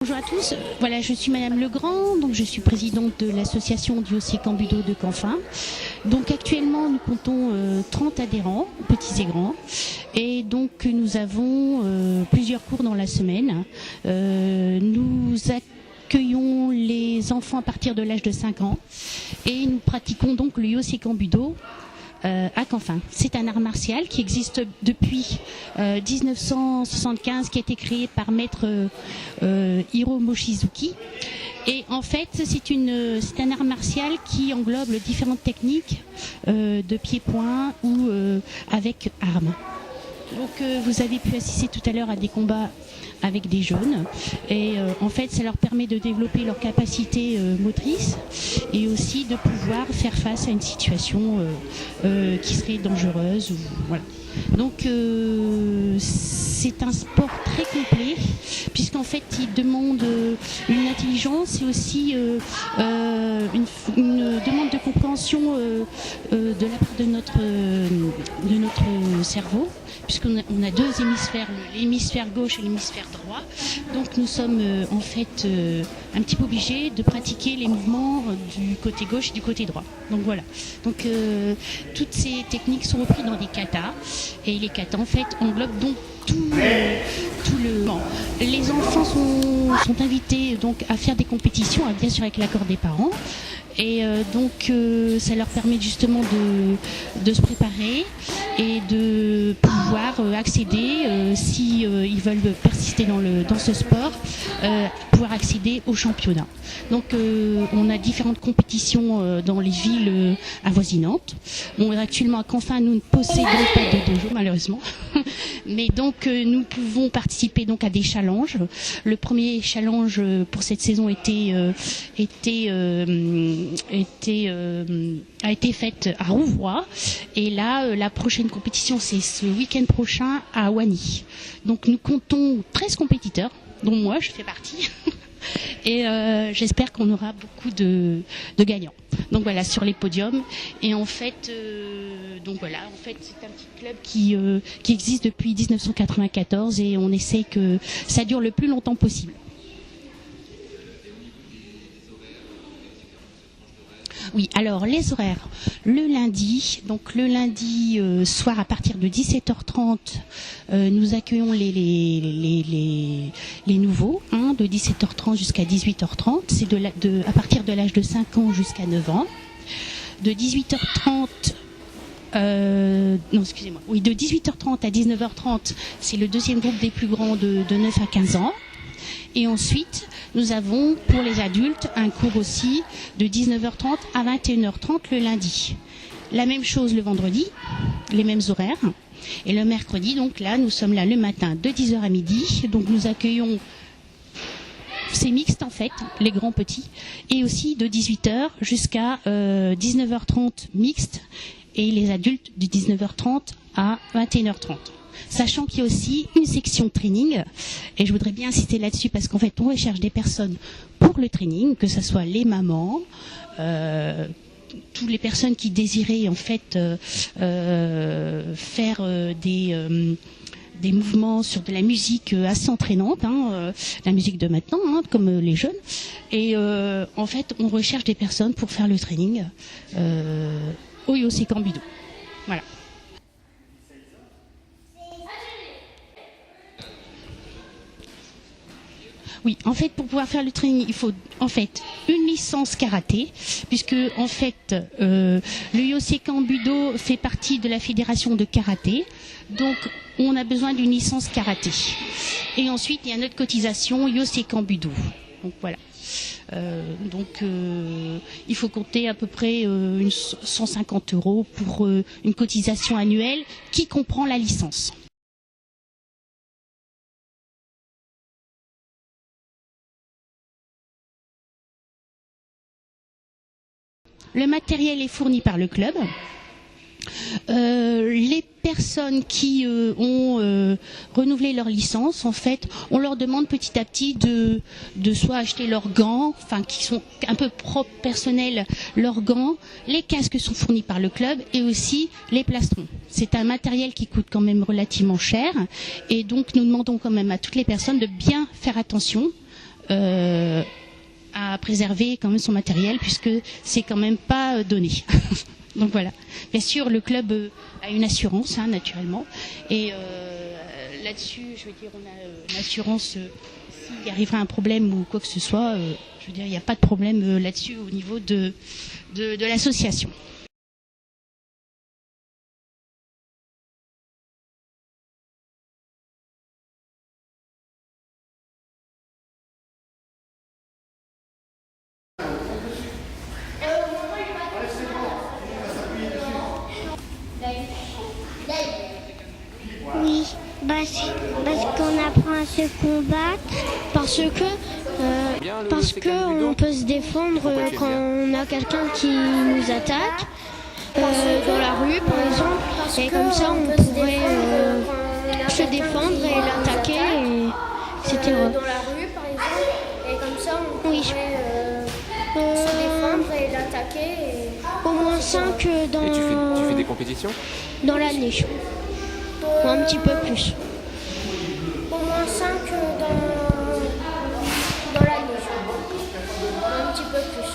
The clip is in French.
Bonjour à tous, voilà, je suis Madame Legrand, donc je suis présidente de l'association du Haut Cambudo de Canfin. Donc actuellement nous comptons 30 adhérents, petits et grands, et donc nous avons plusieurs cours dans la semaine. Nous accueillons les enfants à partir de l'âge de 5 ans et nous pratiquons donc le Haut Cambudo à Canfin. C'est un art martial qui existe depuis 1975, qui a été créé par maître Hiro Mochizuki. Et en fait, c'est un art martial qui englobe différentes techniques de pied-point ou avec armes. Donc vous avez pu assister tout à l'heure à des combats avec des jeunes et en fait ça leur permet de développer leur capacité motrice et aussi de pouvoir faire face à une situation qui serait dangereuse. Voilà. Donc c'est un sport très complet puisqu'en fait il demande une intelligence et aussi une demande de compréhension de la part de notre cerveau, puisqu'on a deux hémisphères, l'hémisphère gauche et l'hémisphère droit. Donc nous sommes en fait un petit peu obligés de pratiquer les mouvements du côté gauche et du côté droit. Donc voilà. Donc toutes ces techniques sont reprises dans des katas, et les katas en fait englobent donc tout le. Bon, les enfants sont invités donc à faire des compétitions, bien sûr avec l'accord des parents. Et donc ça leur permet justement de se préparer et de pouvoir accéder, si ils veulent persister dans ce sport, pouvoir accéder au championnat. Donc on a différentes compétitions dans les villes avoisinantes. Bon, actuellement à Canfin, nous ne possédons pas de dojo malheureusement, mais donc nous pouvons participer donc à des challenges. Le premier challenge pour cette saison a été faite à Rouvroy, et là la prochaine compétition c'est ce week-end prochain à Wany. Donc nous comptons 13 compétiteurs, dont moi je fais partie. Et j'espère qu'on aura beaucoup de gagnants. Donc voilà, sur les podiums. Et en fait, donc voilà, en fait c'est un petit club qui existe depuis 1994 et on essaie que ça dure le plus longtemps possible. Oui, alors les horaires, le lundi soir à partir de 17h30, nous accueillons les nouveaux, de 17h30 jusqu'à 18h30, c'est à partir de l'âge de 5 ans jusqu'à 9 ans. De 18h30 de 18h30 à 19h30, c'est le deuxième groupe des plus grands de 9 à 15 ans. Et ensuite, nous avons pour les adultes un cours aussi de 19h30 à 21h30 le lundi. La même chose le vendredi, les mêmes horaires. Et le mercredi, donc là, nous sommes là le matin de 10h à midi. Donc nous accueillons, c'est mixte en fait, les grands petits. Et aussi de 18h jusqu'à 19h30 mixte. Et les adultes de 19h30 à 21h30. Sachant qu'il y a aussi une section training, et je voudrais bien insister là-dessus parce qu'en fait on recherche des personnes pour le training, que ce soit les mamans, toutes les personnes qui désiraient en fait faire des mouvements sur de la musique assez entraînante, la musique de maintenant, comme les jeunes. Et en fait on recherche des personnes pour faire le training au Haut Cambudo. Voilà. Oui, en fait, pour pouvoir faire le training, il faut en fait une licence karaté, puisque en fait le Haut Cambudo fait partie de la fédération de karaté, donc on a besoin d'une licence karaté. Et ensuite, il y a notre cotisation Haut Cambudo. Donc voilà. Il faut compter à peu près 150 € pour une cotisation annuelle qui comprend la licence. Le matériel est fourni par le club. Les personnes qui ont renouvelé leur licence, en fait, on leur demande petit à petit de soit acheter leurs gants, qui sont un peu propres, personnels, leurs gants. Les casques sont fournis par le club et aussi les plastrons. C'est un matériel qui coûte quand même relativement cher, et donc nous demandons quand même à toutes les personnes de bien faire attention à préserver quand même son matériel, puisque c'est quand même pas donné. Donc voilà. Bien sûr, le club a une assurance, naturellement, et là-dessus, je veux dire, on a une assurance s'il arrivera un problème ou quoi que ce soit. Je veux dire, il n'y a pas de problème là-dessus au niveau de l'association. Oui, parce qu'on apprend à se combattre. Parce que on peut se défendre quand on a quelqu'un qui nous attaque dans la rue, par exemple. Et comme ça, on pourrait se défendre et l'attaquer, etc. Dans la rue, par exemple, et comme ça, on pourrait se défendre et l'attaquer. Au moins 5 dans, Et tu fais des compétitions dans l'année. Ou un petit peu plus. Au moins 5 dans l'année. Un petit peu plus.